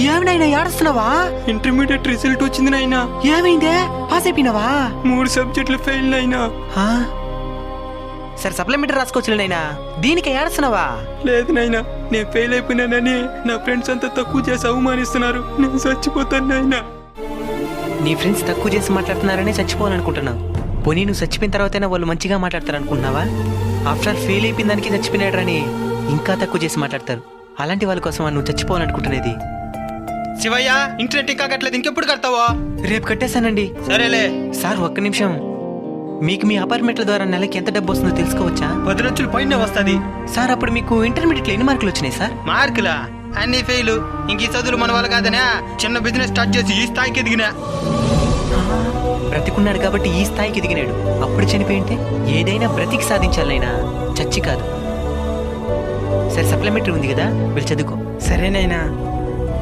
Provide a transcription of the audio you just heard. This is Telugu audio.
ఏమినైనా ఏడుస్తున్నావా? ఇంటర్మీడియట్ రిజల్ట్ వచ్చింది నాయనా. ఏమైందే? పాస్ అయిపోయినావా? 3 సబ్జెక్టులు ఫెయిల్ అయినా. సరే సప్లిమెంటరీ రాసుకోవచ్చు నైనా, దీనికి ఏడుస్తున్నావా? లేదు నాయనా, నేను ఫెయిల్ అయిపోయినానని నా ఫ్రెండ్స్ అంతా తక్కువ చేసి అవమానిస్తున్నారు. నేను చచ్చిపోతాను నాయనా. నీ ఫ్రెండ్స్ తక్కువ చేసి మాట్లాడుతున్నారనే చచ్చిపోవాలనుకుంటున్నావు. పోనీ నువ్వు చచ్చిపోయిన తర్వాతైనా వాళ్ళు మంచిగా మాట్లాడతారు అనుకుంటున్నావా? ఆఫ్టర్ ఫెయిల్ అయిపోయిన దానికి చచ్చిపోయినాడని ఇంకా తక్కువ చేసి మాట్లాడతారు. అలాంటి వాళ్ళ కోసం నువ్వు చచ్చిపోవాలనుకుంటున్నది. శివయ్య, ఇంటర్నెట్ ఇంకా కట్టలేదు, ఇంకెప్పుడు కడతావా? రేపు కట్టేశానండి. సరేలే సార్ ఒక్క నిమిషం, మీకు మీ అపార్ట్మెంట్ల ద్వారా నెలకి ఎంత డబ్బు వస్తుందో తెలుసుకోవచ్చా? 10 లక్షలు పైన వస్తుంది. సార్ అప్పుడు మీకు ఇంటర్మీడియట్లో ఎన్ని మార్కులు వచ్చినాయి సార్? మార్కులా? అన్ని ఫెయిల్. ఇంక ఈ చదువులు మన వాళ్ళు కాదనా, చిన్న బిజినెస్ స్టార్ట్ చేసి ఈ స్థాయికి ఎదిగినా. బ్రతికున్నాడు కాబట్టి ఈ స్థాయికి ఎదిగినాడు. అప్పుడు చనిపోయింటే ఏదైనా బ్రతికి సాధించాలైనా, చచ్చి కాదు. సరే సప్లిమెంటరీ ఉంది కదా, వెళ్ళి చదువుకో. సరేనైనా.